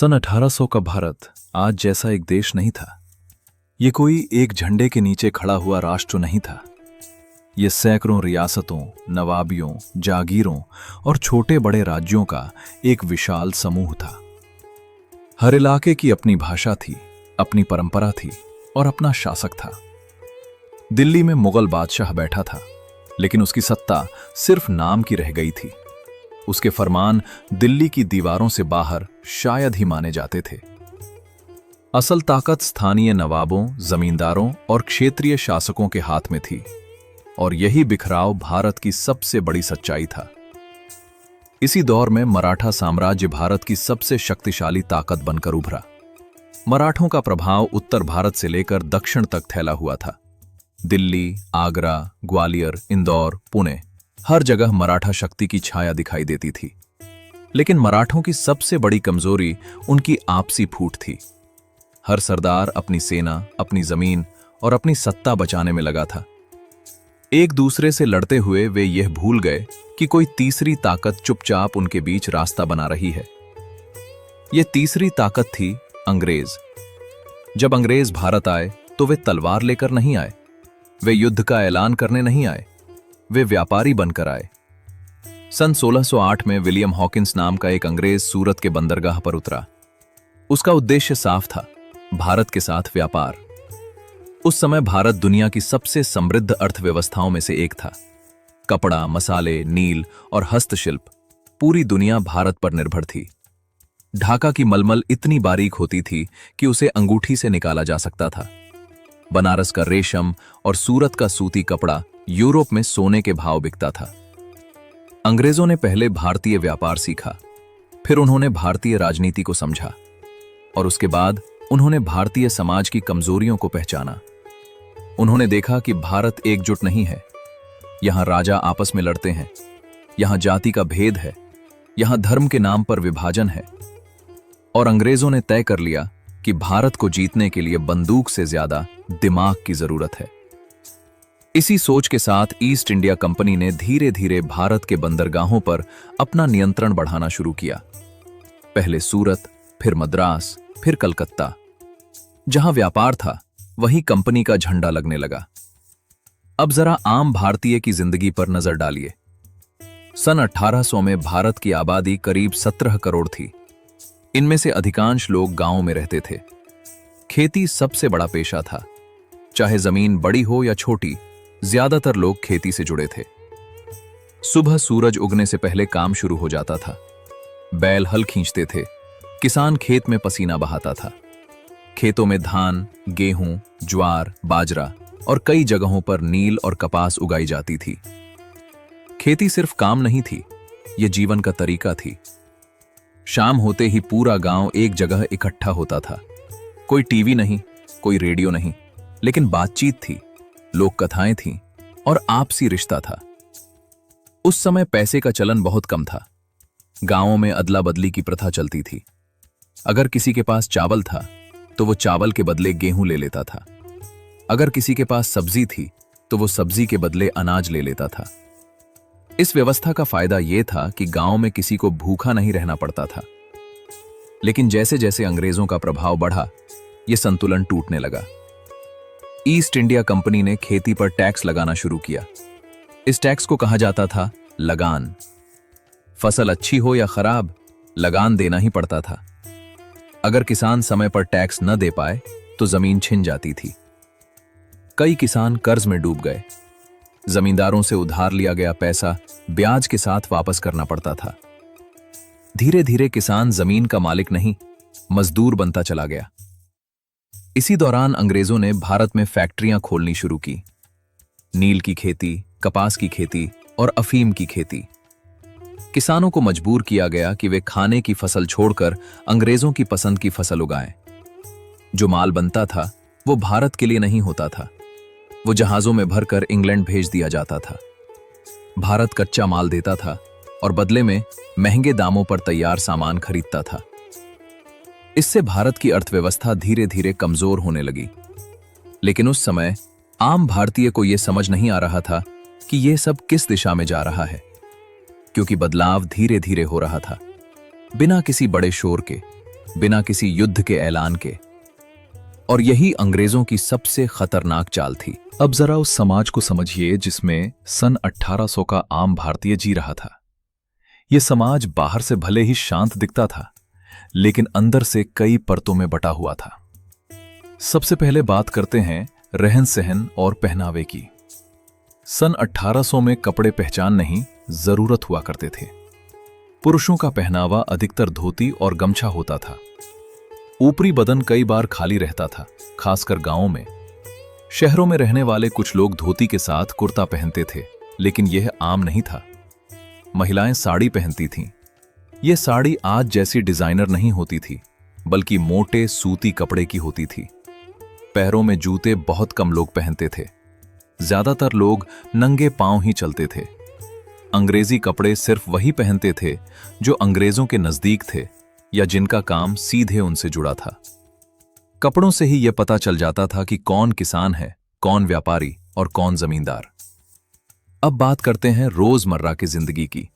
सन 1800 का भारत आज जैसा एक देश नहीं था। ये कोई एक झंडे के नीचे खड़ा हुआ राष्ट्र नहीं था। ये सैकड़ों रियासतों, नवाबियों, जागीरों और छोटे बड़े राज्यों का एक विशाल समूह था। हर इलाके की अपनी भाषा थी, अपनी परंपरा थी और अपना शासक था। दिल्ली में मुगल बादशाह बैठा था, लेकिन उसकी सत्ता सिर्फ नाम की रह गई थी। उसके फरमान दिल्ली की दीवारों से बाहर शायद ही माने जाते थे। असल ताकत स्थानीय नवाबों, जमींदारों और क्षेत्रीय शासकों के हाथ में थी, और यही बिखराव भारत की सबसे बड़ी सच्चाई था। इसी दौर में मराठा साम्राज्य भारत की सबसे शक्तिशाली ताकत बनकर उभरा। मराठों का प्रभाव उत्तर भारत से लेकर दक्षिण तक फैला हुआ था। दिल्ली, आगरा, ग्वालियर, इंदौर, पुणे, हर जगह मराठा शक्ति की छाया दिखाई देती थी। लेकिन मराठों की सबसे बड़ी कमजोरी उनकी आपसी फूट थी। हर सरदार अपनी सेना, अपनी जमीन और अपनी सत्ता बचाने में लगा था। एक दूसरे से लड़ते हुए वे यह भूल गए कि कोई तीसरी ताकत चुपचाप उनके बीच रास्ता बना रही है। यह तीसरी ताकत थी अंग्रेज। जब अंग्रेज भारत आए तो वे तलवार लेकर नहीं आए, वे युद्ध का ऐलान करने नहीं आए, वे व्यापारी बनकर आए। सन 1608 में विलियम हॉकिंस नाम का एक अंग्रेज सूरत के बंदरगाह पर उतरा। उसका उद्देश्य साफ था, भारत के साथ व्यापार। उस समय भारत दुनिया की सबसे समृद्ध अर्थव्यवस्थाओं में से एक था। कपड़ा, मसाले, नील और हस्तशिल्प, पूरी दुनिया भारत पर निर्भर थी। ढाका की मलमल इतनी बारीक होती थी कि उसे अंगूठी से निकाला जा सकता था। बनारस का रेशम और सूरत का सूती कपड़ा यूरोप में सोने के भाव बिकता था। अंग्रेजों ने पहले भारतीय व्यापार सीखा, फिर उन्होंने भारतीय राजनीति को समझा, और उसके बाद उन्होंने भारतीय समाज की कमजोरियों को पहचाना। उन्होंने देखा कि भारत एकजुट नहीं है। यहां राजा आपस में लड़ते हैं, यहां जाति का भेद है, यहां धर्म के नाम पर विभाजन है। और अंग्रेजों ने तय कर लिया कि भारत को जीतने के लिए बंदूक से ज्यादा दिमाग की जरूरत है। इसी सोच के साथ ईस्ट इंडिया कंपनी ने धीरे धीरे भारत के बंदरगाहों पर अपना नियंत्रण बढ़ाना शुरू किया। पहले सूरत, फिर मद्रास, फिर कलकत्ता। जहां व्यापार था, वहीं कंपनी का झंडा लगने लगा। अब जरा आम भारतीय की जिंदगी पर नजर डालिए। सन 1800 में भारत की आबादी करीब 17 करोड़ थी। इनमें से अधिकांश लोग गांवों में रहते थे। खेती सबसे बड़ा पेशा था। चाहे जमीन बड़ी हो या छोटी, ज्यादातर लोग खेती से जुड़े थे। सुबह सूरज उगने से पहले काम शुरू हो जाता था। बैल हल खींचते थे, किसान खेत में पसीना बहाता था। खेतों में धान, गेहूं, ज्वार, बाजरा और कई जगहों पर नील और कपास उगाई जाती थी। खेती सिर्फ काम नहीं थी, यह जीवन का तरीका थी। शाम होते ही पूरा गांव एक जगह इकट्ठा होता था। कोई टीवी नहीं, कोई रेडियो नहीं, लेकिन बातचीत थी, लोक कथाएं थीं और आपसी रिश्ता था। उस समय पैसे का चलन बहुत कम था। गांवों में अदला बदली की प्रथा चलती थी। अगर किसी के पास चावल था तो वो चावल के बदले गेहूं ले लेता था। अगर किसी के पास सब्जी थी तो वो सब्जी के बदले अनाज ले लेता था। इस व्यवस्था का फायदा यह था कि गांव में किसी को भूखा नहीं रहना पड़ता था। लेकिन जैसे जैसे अंग्रेजों का प्रभाव बढ़ा, यह संतुलन टूटने लगा। ईस्ट इंडिया कंपनी ने खेती पर टैक्स लगाना शुरू किया। इस टैक्स को कहा जाता था लगान। फसल अच्छी हो या खराब, लगान देना ही पड़ता था। अगर किसान समय पर टैक्स न दे पाए तो जमीन छिन जाती थी। कई किसान कर्ज में डूब गए। जमींदारों से उधार लिया गया पैसा ब्याज के साथ वापस करना पड़ता था। धीरे धीरे किसान जमीन का मालिक नहीं, मजदूर बनता चला गया। इसी दौरान अंग्रेजों ने भारत में फैक्ट्रियां खोलनी शुरू की। नील की खेती, कपास की खेती और अफीम की खेती। किसानों को मजबूर किया गया कि वे खाने की फसल छोड़कर अंग्रेजों की पसंद की फसल उगाएं। जो माल बनता था वो भारत के लिए नहीं होता था। वो जहाजों में भरकर इंग्लैंड भेज दिया जाता था। भारत कच्चा माल देता था और बदले में महंगे दामों पर तैयार सामान खरीदता था। इससे भारत की अर्थव्यवस्था धीरे धीरे कमजोर होने लगी। लेकिन उस समय आम भारतीय को यह समझ नहीं आ रहा था कि यह सब किस दिशा में जा रहा है, क्योंकि बदलाव धीरे धीरे हो रहा था। बिना किसी बड़े शोर के बिना किसी युद्ध के ऐलान के। और यही अंग्रेजों की सबसे खतरनाक चाल थी। अब जरा उस समाज को समझिए जिसमें सन 1800 का आम भारतीय जी रहा था। यह समाज बाहर से भले ही शांत दिखता था, लेकिन अंदर से कई परतों में बटा हुआ था। सबसे पहले बात करते हैं रहन सहन और पहनावे की। सन 1800 में कपड़े पहचान नहीं, जरूरत हुआ करते थे। पुरुषों का पहनावा अधिकतर धोती और गमछा होता था। ऊपरी बदन कई बार खाली रहता था, खासकर गांवों में। शहरों में रहने वाले कुछ लोग धोती के साथ कुर्ता पहनते थे, लेकिन यह आम नहीं था। महिलाएं साड़ी पहनती थीं। यह साड़ी आज जैसी डिजाइनर नहीं होती थी, बल्कि मोटे सूती कपड़े की होती थी। पैरों में जूते बहुत कम लोग पहनते थे। ज्यादातर लोग नंगे पांव ही चलते थे। अंग्रेजी कपड़े सिर्फ वही पहनते थे जो अंग्रेजों के नजदीक थे या जिनका काम सीधे उनसे जुड़ा था। कपड़ों से ही यह पता चल जाता था कि कौन किसान है, कौन व्यापारी और कौन जमींदार। अब बात करते हैं रोजमर्रा की जिंदगी की।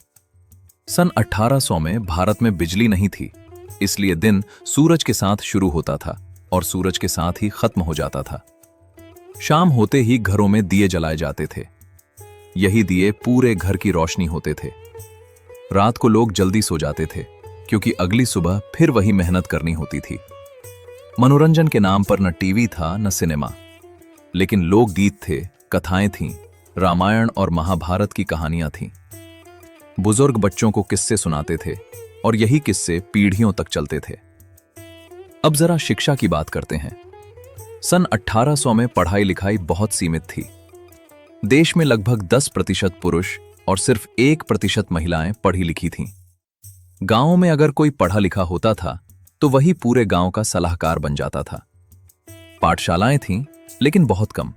सन 1800 में भारत में बिजली नहीं थी, इसलिए दिन सूरज के साथ शुरू होता था और सूरज के साथ ही खत्म हो जाता था। शाम होते ही घरों में दिए जलाए जाते थे। यही दिए पूरे घर की रोशनी होते थे। रात को लोग जल्दी सो जाते थे, क्योंकि अगली सुबह फिर वही मेहनत करनी होती थी। मनोरंजन के नाम पर न टीवी था न सिनेमा, लेकिन लोकगीत थे, कथाएं थीं, रामायण और महाभारत की कहानियां थीं। बुजुर्ग बच्चों को किस्से सुनाते थे और यही किस्से पीढ़ियों तक चलते थे। अब जरा शिक्षा की बात करते हैं। सन 1800 में पढ़ाई लिखाई बहुत सीमित थी। देश में लगभग 10% पुरुष और सिर्फ 1% महिलाएं पढ़ी लिखी थीं। गांवों में अगर कोई पढ़ा लिखा होता था तो वही पूरे गांव का सलाहकार बन जाता था। पाठशालाएं थीं, लेकिन बहुत कम।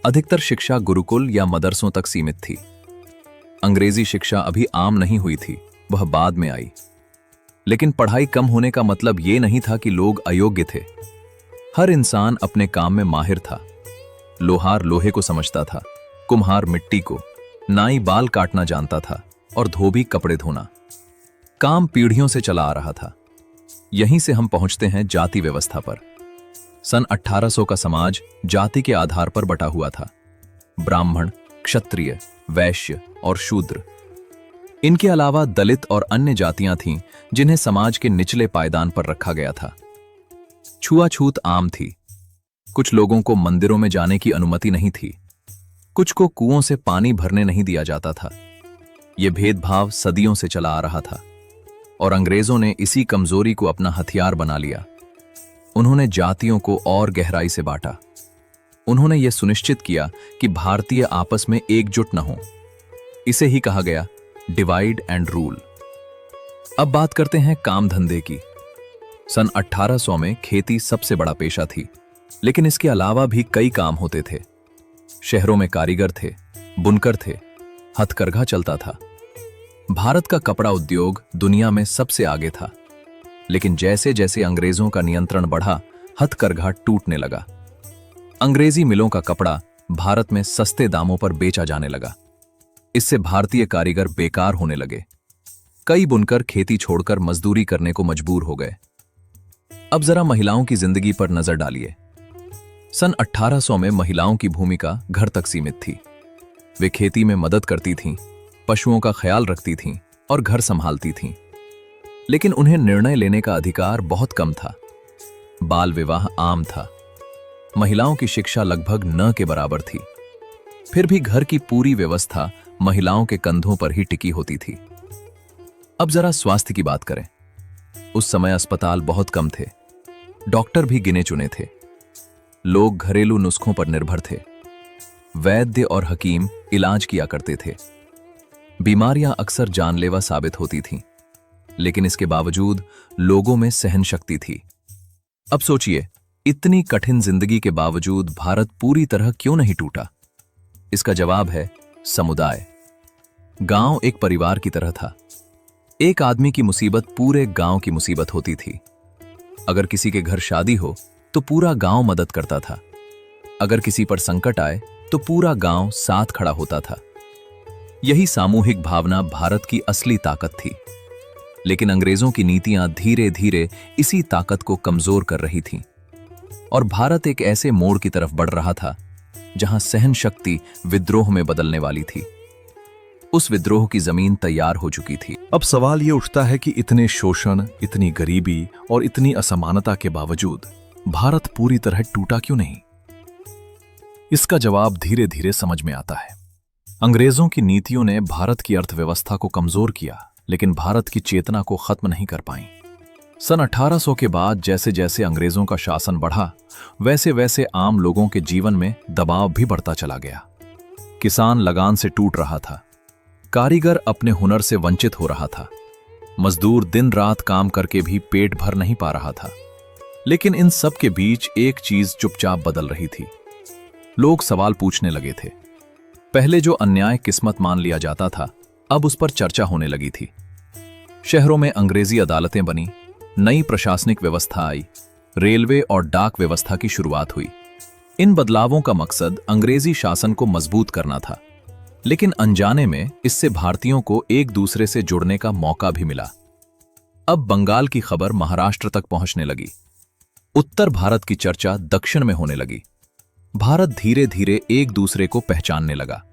अधिकतर शिक्षा गुरुकुल या मदरसों तक सीमित थी। अंग्रेजी शिक्षा अभी आम नहीं हुई थी, वह बाद में आई। लेकिन पढ़ाई कम होने का मतलब यह नहीं था कि लोग अयोग्य थे। हर इंसान अपने काम में माहिर था। लोहार लोहे को समझता था, कुम्हार मिट्टी को, नाई बाल काटना जानता था और धोबी कपड़े धोना। काम पीढ़ियों से चला आ रहा था। यहीं से हम पहुंचते हैं जाति व्यवस्था पर। सन 1800 का समाज जाति के आधार पर बटा हुआ था। ब्राह्मण, क्षत्रिय, वैश्य और शूद्र। इनके अलावा दलित और अन्य जातियां थीं जिन्हें समाज के निचले पायदान पर रखा गया था। छुआछूत आम थी। कुछ लोगों को मंदिरों में जाने की अनुमति नहीं थी। कुछ को कुओं से पानी भरने नहीं दिया जाता था। यह भेदभाव सदियों से चला आ रहा था और अंग्रेजों ने इसी कमजोरी को अपना हथियार बना लिया। उन्होंने जातियों को और गहराई से बांटा। उन्होंने यह सुनिश्चित किया कि भारतीय आपस में एकजुट न हो। इसे ही कहा गया डिवाइड एंड रूल। अब बात करते हैं काम धंधे की। सन 1800 में खेती सबसे बड़ा पेशा थी, लेकिन इसके अलावा भी कई काम होते थे। शहरों में कारीगर थे, बुनकर थे, हथकरघा चलता था। भारत का कपड़ा उद्योग दुनिया में सबसे आगे था, लेकिन जैसे जैसे अंग्रेजों का नियंत्रण बढ़ा, हथकरघा टूटने लगा। अंग्रेजी मिलों का कपड़ा भारत में सस्ते दामों पर बेचा जाने लगा। इससे भारतीय कारीगर बेकार होने लगे। कई बुनकर खेती छोड़कर मजदूरी करने को मजबूर हो गए। अब जरा महिलाओं की जिंदगी पर नजर डालिए। सन 1800 में महिलाओं की भूमिका घर तक सीमित थी। वे खेती में मदद करती थीं, पशुओं का ख्याल रखती थीं और घर संभालती थीं। लेकिन उन्हें निर्णय लेने का अधिकार बहुत कम था। बाल विवाह आम था। महिलाओं की शिक्षा लगभग न के बराबर थी। फिर भी घर की पूरी व्यवस्था महिलाओं के कंधों पर ही टिकी होती थी। अब जरा स्वास्थ्य की बात करें। उस समय अस्पताल बहुत कम थे। डॉक्टर भी गिने चुने थे। लोग घरेलू नुस्खों पर निर्भर थे। वैद्य और हकीम इलाज किया करते थे। बीमारियां अक्सर जानलेवा साबित होती थीं, लेकिन इसके बावजूद लोगों में सहन शक्ति थी। अब सोचिए, इतनी कठिन जिंदगी के बावजूद भारत पूरी तरह क्यों नहीं टूटा? इसका जवाब है समुदाय। गांव एक परिवार की तरह था। एक आदमी की मुसीबत पूरे गांव की मुसीबत होती थी। अगर किसी के घर शादी हो तो पूरा गांव मदद करता था। अगर किसी पर संकट आए तो पूरा गांव साथ खड़ा होता था। यही सामूहिक भावना भारत की असली ताकत थी। लेकिन अंग्रेजों की नीतियां धीरे धीरे इसी ताकत को कमजोर कर रही थीं और भारत एक ऐसे मोड़ की तरफ बढ़ रहा था जहां सहन शक्ति विद्रोह में बदलने वाली थी। उस विद्रोह की जमीन तैयार हो चुकी थी। अब सवाल यह उठता है कि इतने शोषण, इतनी गरीबी और इतनी असमानता के बावजूद भारत पूरी तरह टूटा क्यों नहीं? इसका जवाब धीरे धीरे समझ में आता है। अंग्रेजों की नीतियों ने भारत की अर्थव्यवस्था को कमजोर किया, लेकिन भारत की चेतना को खत्म नहीं कर पाई। सन 1800 के बाद जैसे जैसे अंग्रेजों का शासन बढ़ा, वैसे वैसे आम लोगों के जीवन में दबाव भी बढ़ता चला गया। किसान लगान से टूट रहा था, कारीगर अपने हुनर से वंचित हो रहा था, मजदूर दिन रात काम करके भी पेट भर नहीं पा रहा था। लेकिन इन सब के बीच एक चीज चुपचाप बदल रही थी। लोग सवाल पूछने लगे थे। पहले जो अन्याय किस्मत मान लिया जाता था, अब उस पर चर्चा होने लगी थी। शहरों में अंग्रेजी अदालतें बनी, नई प्रशासनिक व्यवस्था आई, रेलवे और डाक व्यवस्था की शुरुआत हुई। इन बदलावों का मकसद अंग्रेजी शासन को मजबूत करना था, लेकिन अनजाने में इससे भारतीयों को एक दूसरे से जुड़ने का मौका भी मिला। अब बंगाल की खबर महाराष्ट्र तक पहुंचने लगी। उत्तर भारत की चर्चा दक्षिण में होने लगी। भारत धीरे धीरे एक दूसरे को पहचानने लगा।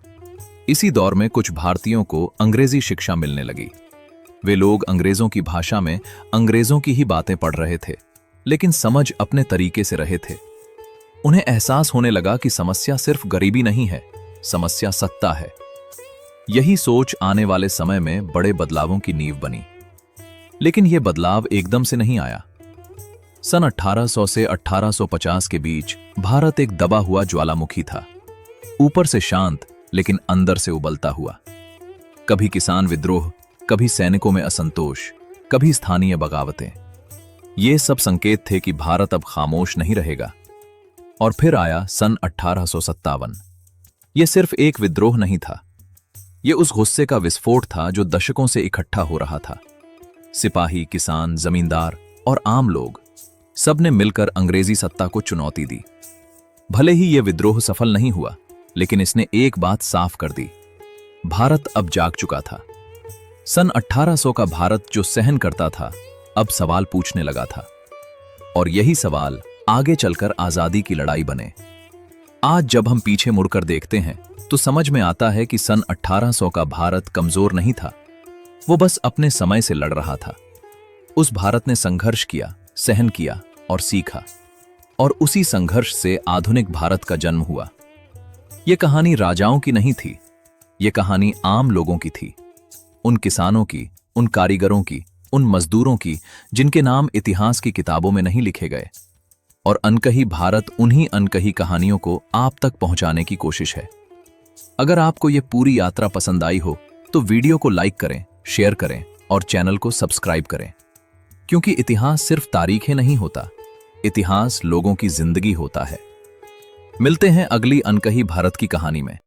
इसी दौर में कुछ भारतीयों को अंग्रेजी शिक्षा मिलने लगी। वे लोग अंग्रेजों की भाषा में अंग्रेजों की ही बातें पढ़ रहे थे, लेकिन समझ अपने तरीके से रहे थे। उन्हें एहसास होने लगा कि समस्या सिर्फ गरीबी नहीं है, समस्या सत्ता है। यही सोच आने वाले समय में बड़े बदलावों की नींव बनी। लेकिन यह बदलाव एकदम से नहीं आया। सन 1800 से 1850 के बीच भारत एक दबा हुआ ज्वालामुखी था, ऊपर से शांत लेकिन अंदर से उबलता हुआ। कभी किसान विद्रोह, कभी सैनिकों में असंतोष, कभी स्थानीय बगावतें। ये सब संकेत थे कि भारत अब खामोश नहीं रहेगा। और फिर आया सन 1857। यह सिर्फ एक विद्रोह नहीं था, यह उस गुस्से का विस्फोट था जो दशकों से इकट्ठा हो रहा था। सिपाही, किसान, जमींदार और आम लोग सबने मिलकर अंग्रेजी सत्ता को चुनौती दी। भले ही यह विद्रोह सफल नहीं हुआ, लेकिन इसने एक बात साफ कर दी, भारत अब जाग चुका था। सन 1800 का भारत जो सहन करता था, अब सवाल पूछने लगा था। और यही सवाल आगे चलकर आजादी की लड़ाई बने। आज जब हम पीछे मुड़कर देखते हैं तो समझ में आता है कि सन 1800 का भारत कमजोर नहीं था, वो बस अपने समय से लड़ रहा था। उस भारत ने संघर्ष किया, सहन किया और सीखा, और उसी संघर्ष से आधुनिक भारत का जन्म हुआ। यह कहानी राजाओं की नहीं थी, यह कहानी आम लोगों की थी। उन किसानों की, उन कारीगरों की, उन मजदूरों की जिनके नाम इतिहास की किताबों में नहीं लिखे गए। और अनकही भारत उन्हीं अनकही कहानियों को आप तक पहुंचाने की कोशिश है। अगर आपको यह पूरी यात्रा पसंद आई हो तो वीडियो को लाइक करें, शेयर करें और चैनल को सब्सक्राइब करें, क्योंकि इतिहास सिर्फ तारीखें नहीं होता, इतिहास लोगों की जिंदगी होता है। मिलते हैं अगली अनकही भारत की कहानी में।